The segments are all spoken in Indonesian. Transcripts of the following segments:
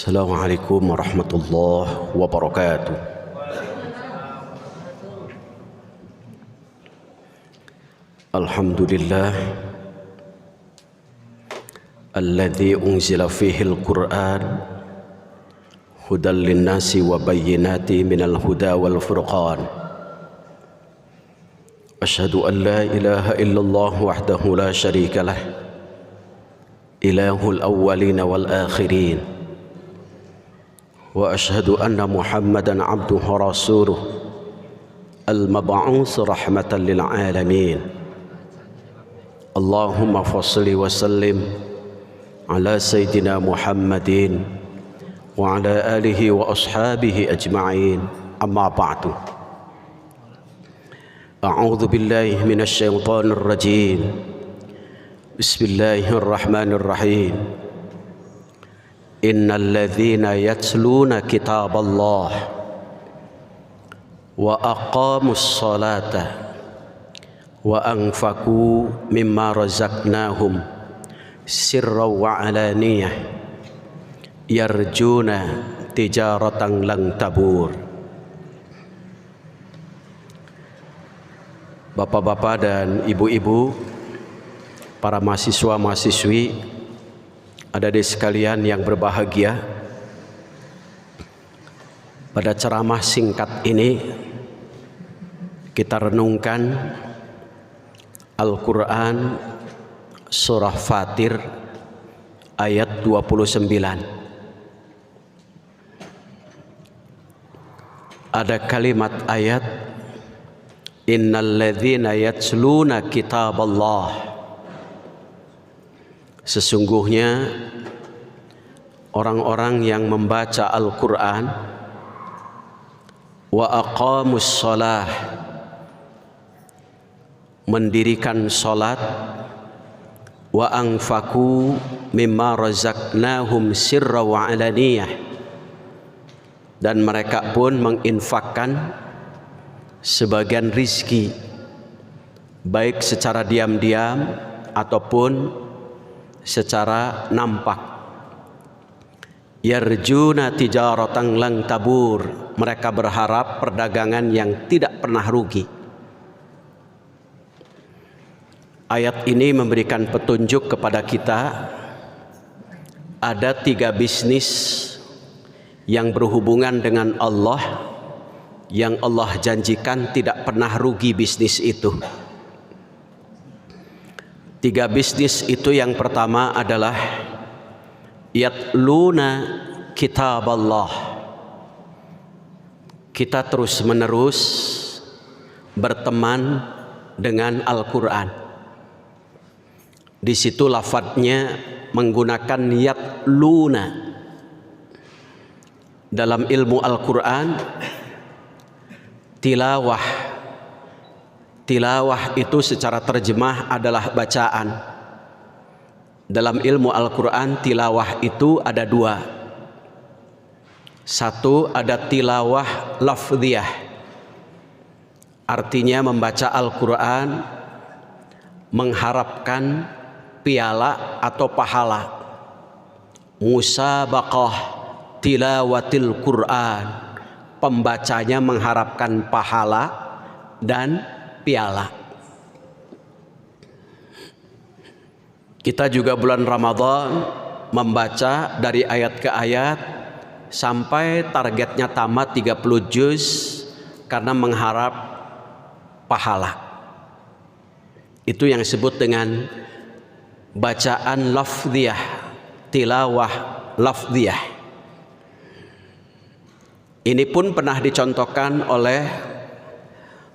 Assalamualaikum warahmatullahi wabarakatuh. Alhamdulillah alladzi unzila fihi al-Qur'an hudan linnasi wa bayyinati minal huda wal furqan. Asyhadu an la ilaha illallah wahdahu la syarika lah, ilahul awwalin wal akhirin. Wa asyhadu anna Muhammadan abduhu wa rasuluh al-mab'uts rahmatan lil alamin. Allahumma fassalli wa sallim ala sayyidina Muhammadin wa ala alihi wa ashabihi ajma'in. Amma ba'du. A'udzu billahi minasy syaithanir rajim. Bismillahirrahmanirrahim. Innal ladzina yatluna kitaballah wa aqamus salata wa anfaqu mimma razaqnahum sirran wa alaniyah yarjuna tijaratan lan tabur. Bapak-bapak dan ibu-ibu, para mahasiswa-mahasiswi, adik-adik sekalian yang berbahagia, pada ceramah singkat ini kita renungkan Al-Quran Surah Fatir ayat 29. Ada kalimat ayat, Innal ladzina yatluna kitaballah. Sesungguhnya orang-orang yang membaca Al-Quran, wa aqamus shalah, mendirikan salat, wa anfaqu mimma razaqnahum sirra wa alaniyah, dan mereka pun menginfakkan sebagian rizki baik secara diam-diam ataupun secara nampak. Yarjuna tijaratan lan tabur, mereka berharap perdagangan yang tidak pernah rugi. Ayat ini memberikan petunjuk kepada kita ada 3 bisnis yang berhubungan dengan Allah, yang Allah janjikan tidak pernah rugi bisnis itu. 3 bisnis itu, yang pertama adalah yatluna kitaballah. Kita terus menerus berteman dengan Al-Quran. Di situ lafadznya menggunakan yatluna. Dalam ilmu Al-Quran, tilawah itu secara terjemah adalah bacaan. Dalam ilmu Al-Quran, tilawah itu ada 2. Satu, ada tilawah lafdhiyah, artinya membaca Al-Quran mengharapkan piala atau pahala. Musabaqah tilawatil Quran, pembacanya mengharapkan pahala dan piala. Kita juga bulan Ramadan membaca dari ayat ke ayat sampai targetnya tamat 30 juz karena mengharap pahala. Itu yang disebut dengan bacaan lafdhiyah, tilawah lafdhiyah. Ini pun pernah dicontohkan oleh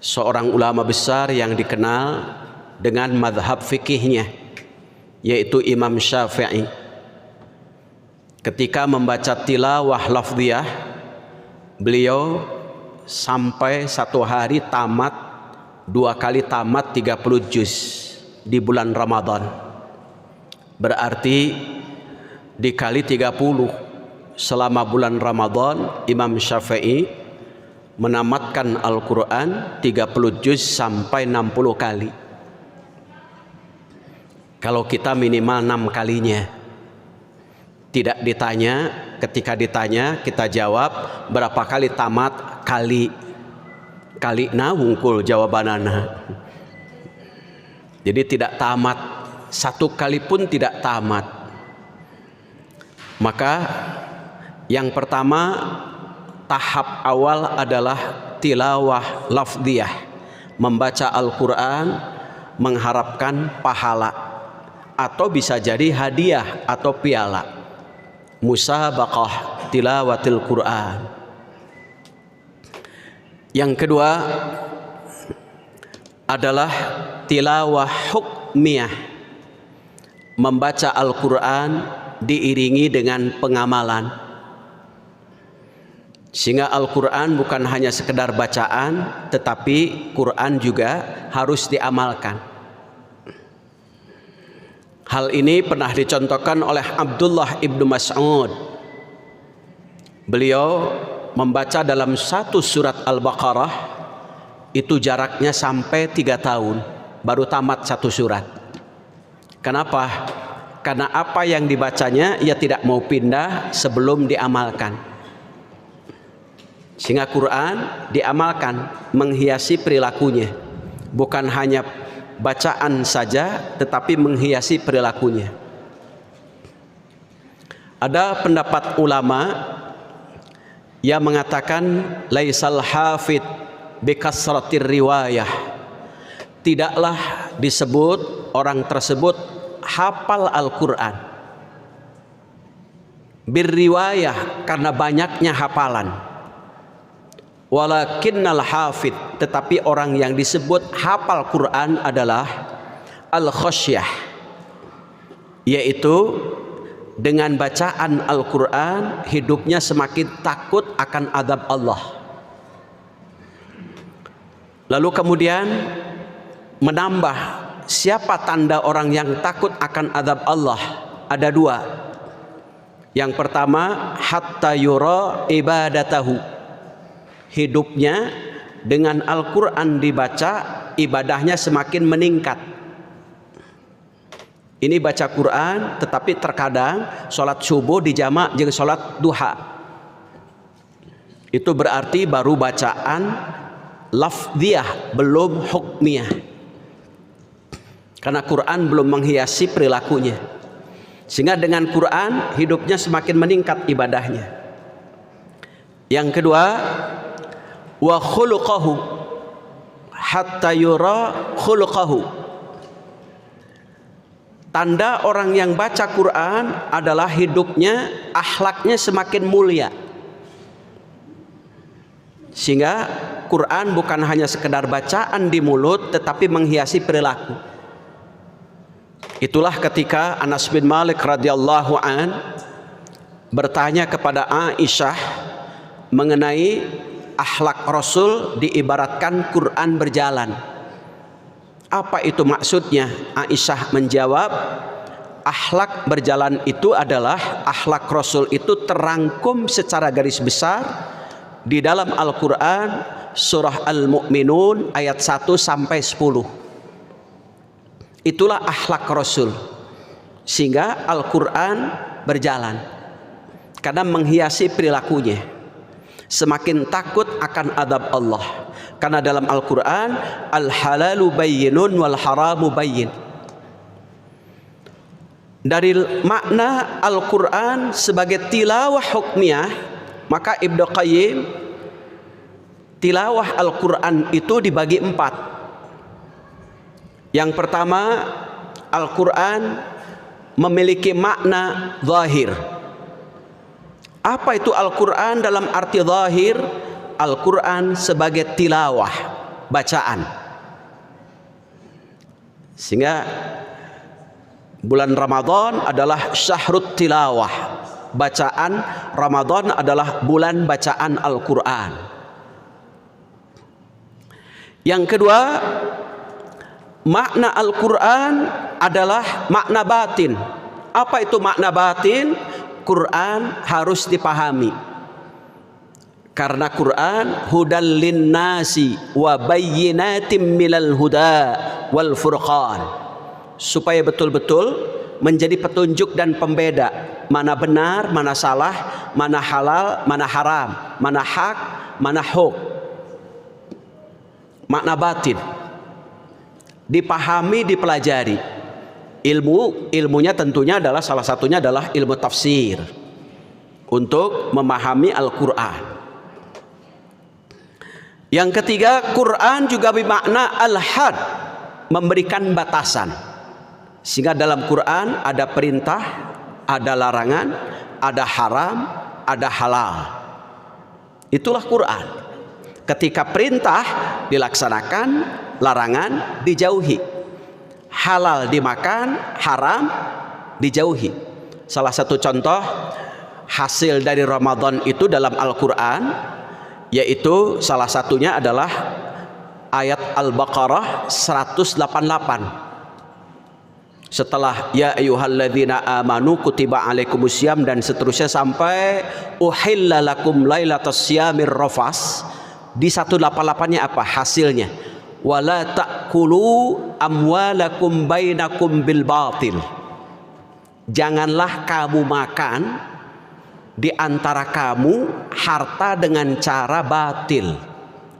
seorang ulama besar yang dikenal dengan mazhab fikihnya, yaitu Imam Syafi'i. Ketika membaca tilawah lafdhiyah, beliau sampai 1 hari tamat, 2 kali tamat 30 juz di bulan Ramadan. Berarti dikali 30 selama bulan Ramadan, Imam Syafi'i menamatkan Al-Quran 30 juz sampai 60 kali. Kalau kita minimal 6 kalinya. Tidak ditanya ketika ditanya kita jawab berapa kali tamat, kali wungkul jawabanana. Jadi tidak tamat, satu kali pun tidak tamat. Maka yang pertama, tahap awal adalah tilawah lafdhiyah, membaca Al-Quran mengharapkan pahala atau bisa jadi hadiah atau piala. Musabaqah tilawatil Quran. Yang kedua adalah tilawah hukmiyah, membaca Al-Quran diiringi dengan pengamalan, sehingga Al-Quran bukan hanya sekedar bacaan, tetapi Quran juga harus diamalkan. Hal ini pernah dicontohkan oleh Abdullah ibnu Mas'ud. Beliau membaca dalam satu surat Al-Baqarah itu jaraknya sampai 3 tahun baru tamat satu surat. Kenapa? Karena apa yang dibacanya ia tidak mau pindah sebelum diamalkan. Sehingga Quran diamalkan, menghiasi perilakunya, bukan hanya bacaan saja tetapi menghiasi perilakunya. Ada pendapat ulama yang mengatakan laisal hafid bikasratir riwayah, tidaklah disebut orang tersebut hafal Al-Quran birriwayah karena banyaknya hafalan, walakinnal hafid, tetapi orang yang disebut hafal Quran adalah al-khasyah, yaitu dengan bacaan Al-Quran hidupnya semakin takut akan azab Allah. Lalu kemudian menambah, siapa tanda orang yang takut akan azab Allah? Ada 2. Yang pertama, hatta yura ibadatahu, hidupnya dengan Al-Quran dibaca, ibadahnya semakin meningkat. Ini baca Quran, tetapi terkadang sholat subuh dijamak jeung sholat duha. Itu berarti baru bacaan lafdhiyah, belum hukmiyah. Karena Quran belum menghiasi perilakunya. Sehingga dengan Quran hidupnya semakin meningkat ibadahnya. Yang kedua, wa khuluqahu hatta yura khuluqahu. Tanda orang yang baca Quran adalah hidupnya, akhlaknya semakin mulia. Sehingga Quran bukan hanya sekedar bacaan di mulut tetapi menghiasi perilaku. Itulah ketika Anas bin Malik radhiyallahu an bertanya kepada Aisyah mengenai akhlak Rasul, diibaratkan Quran berjalan. Apa itu maksudnya? Aisyah menjawab, akhlak berjalan itu adalah akhlak Rasul itu terangkum secara garis besar di dalam Al-Quran surah Al-Mu'minun ayat 1 sampai 10. Itulah akhlak Rasul, sehingga Al-Quran berjalan karena menghiasi perilakunya, semakin takut akan azab Allah. Karena dalam Al-Quran al-halalu bayyinun wal haramu bayyin. Dari makna Al-Quran sebagai tilawah hukmiyah, maka Ibnu Qayyim tilawah Al-Quran itu dibagi 4. Yang pertama, Al-Quran memiliki makna zahir. Apa itu Al-Quran dalam arti zahir? Al-Quran sebagai tilawah, bacaan. Sehingga bulan Ramadan adalah syahrut tilawah, bacaan Ramadan adalah bulan bacaan Al-Quran. Yang kedua, makna Al-Quran adalah makna batin. Apa itu makna batin? Quran harus dipahami. Karena Quran hudal linnasi wa bayyinatim minal huda wal furqan. Supaya betul-betul menjadi petunjuk dan pembeda mana benar, mana salah, mana halal, mana haram, mana hak, mana huk. Makna batin dipahami, dipelajari. Ilmunya tentunya adalah salah satunya adalah ilmu tafsir untuk memahami Al-Quran. Yang ketiga, Quran juga bermakna al-had, memberikan batasan. Sehingga dalam Quran ada perintah, ada larangan, ada haram, ada halal. Itulah Quran. Ketika perintah dilaksanakan, larangan dijauhi, halal dimakan, haram dijauhi. Salah satu contoh hasil dari Ramadan itu dalam Al-Quran, yaitu salah satunya adalah ayat Al-Baqarah 188. Setelah ya ayyuhalladzina amanu kutiba alaikumusiyam dan seterusnya sampai uhilla lakum lailatas siyamir rafas, di 188-nya apa hasilnya? Wala ta'kulu amwalakum bainakum bil batil. Janganlah kamu makan di antara kamu harta dengan cara batil.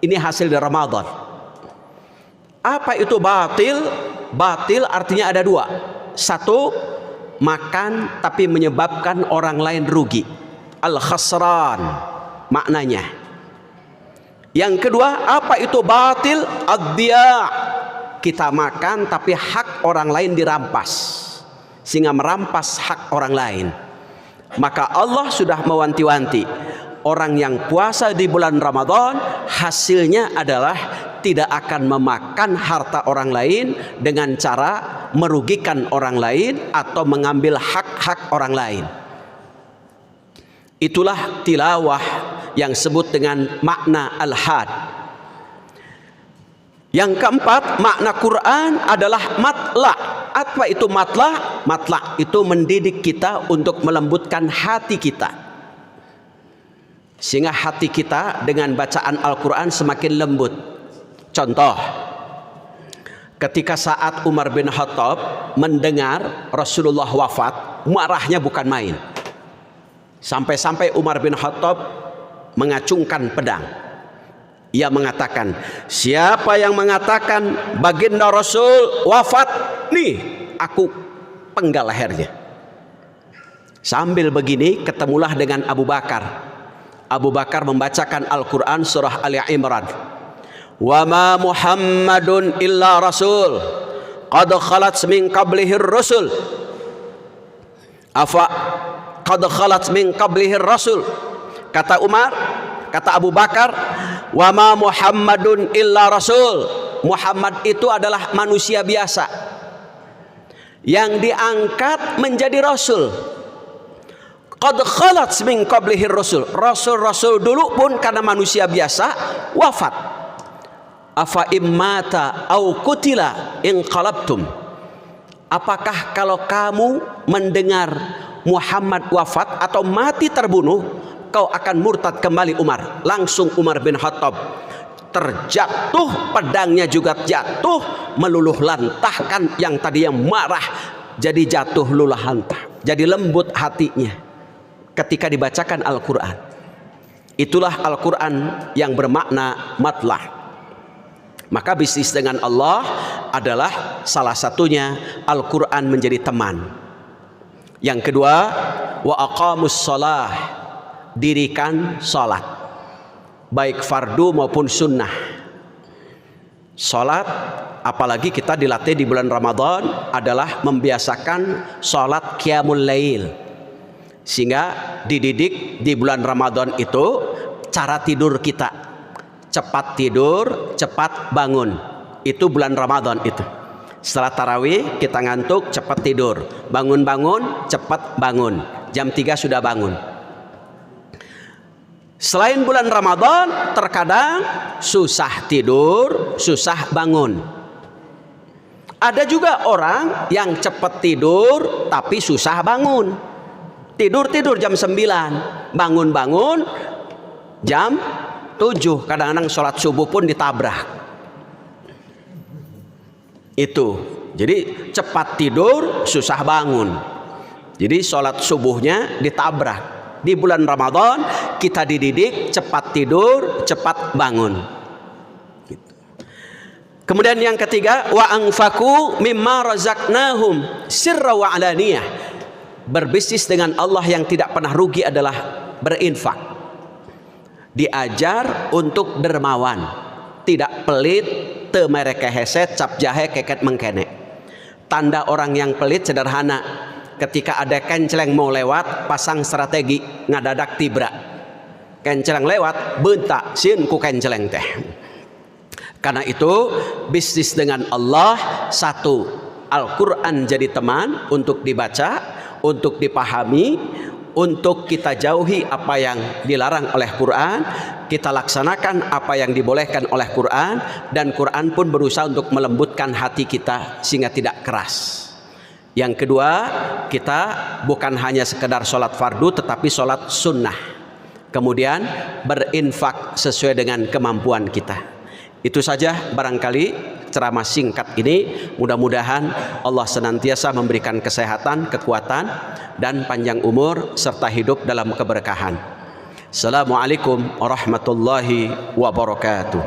Ini hasil dari Ramadan. Apa itu batil? Batil artinya ada dua. Satu, makan tapi menyebabkan orang lain rugi, al-khasran maknanya. Yang kedua, apa itu batil? Ad-diya', kita makan tapi hak orang lain dirampas, sehingga merampas hak orang lain. Maka Allah sudah mewanti-wanti orang yang puasa di bulan Ramadan, hasilnya adalah tidak akan memakan harta orang lain dengan cara merugikan orang lain atau mengambil hak-hak orang lain. Itulah tilawah yang disebut dengan makna al-had. Yang keempat, makna Quran adalah matla. Apa itu matla? Matla itu mendidik kita untuk melembutkan hati kita, sehingga hati kita dengan bacaan Al-Quran semakin lembut. Contoh, ketika saat Umar bin Khattab mendengar Rasulullah wafat, marahnya bukan main. Sampai-sampai Umar bin Khattab mengacungkan pedang. Ia mengatakan, siapa yang mengatakan baginda Rasul wafat, nih aku penggal lehernya. Sambil begini ketemulah dengan Abu Bakar. Abu Bakar membacakan Al-Quran surah Ali Imran. Wa ma Muhammadun illa rasul qad khalat min qablihi rusul. Afa qad khalat min qablihi rasul. Kata Umar, kata Abu Bakar, wa ma Muhammadun illa rasul. Muhammad itu adalah manusia biasa yang diangkat menjadi rasul. Qad khalat min qablihi rasul. Rasul-rasul dulu pun karena manusia biasa wafat. Afa immata au kutila inqalabtum. Apakah kalau kamu mendengar Muhammad wafat atau mati terbunuh, kau akan murtad kembali Umar? Langsung Umar bin Khattab terjatuh, pedangnya juga jatuh, meluluh lantahkan yang tadi yang marah jadi jatuh luluh lantah, jadi lembut hatinya ketika dibacakan Al-Quran. Itulah Al-Quran yang bermakna matlah. Maka bisnis dengan Allah adalah salah satunya Al-Quran menjadi teman. Yang kedua, wa aqamus shalah, dirikan salat, baik fardu maupun sunnah. Salat, apalagi kita dilatih di bulan Ramadan, adalah membiasakan salat qiyamul lail, sehingga dididik di bulan Ramadan itu cara tidur kita. Cepat tidur, cepat bangun. Itu bulan Ramadan itu. Setelah tarawih kita ngantuk, cepat tidur. Bangun-bangun, cepat bangun. Jam 3 sudah bangun. Selain bulan Ramadan, terkadang susah tidur, susah bangun. Ada juga orang yang cepat tidur tapi susah bangun. Tidur jam 9, bangun-bangun jam 7, kadang-kadang sholat subuh pun ditabrak. Itu Jadi cepat tidur, susah bangun. Jadi sholat subuhnya ditabrak. Di bulan Ramadan kita dididik cepat tidur, cepat bangun. Kemudian yang ketiga, wa anfaku mimma razaqnahum sirra wa alaniyah. Berbisnis dengan Allah yang tidak pernah rugi adalah berinfak. Diajar untuk dermawan, tidak pelit, teu mereke hese, cap jahe keket mengkene. Tanda orang yang pelit sederhana. Ketika ada kenceleng mau lewat, pasang strategi ngadadak tibra. Kenceleng lewat, bentak sieun ku kenceleng teh. Karena itu bisnis dengan Allah, satu, Al-Quran jadi teman untuk dibaca, untuk dipahami, untuk kita jauhi apa yang dilarang oleh Quran, kita laksanakan apa yang dibolehkan oleh Quran, dan Quran pun berusaha untuk melembutkan hati kita sehingga tidak keras. Yang kedua, kita bukan hanya sekedar sholat fardu tetapi sholat sunnah. Kemudian berinfak sesuai dengan kemampuan kita. Itu saja barangkali ceramah singkat ini. Mudah-mudahan Allah senantiasa memberikan kesehatan, kekuatan, dan panjang umur serta hidup dalam keberkahan. Assalamualaikum warahmatullahi wabarakatuh.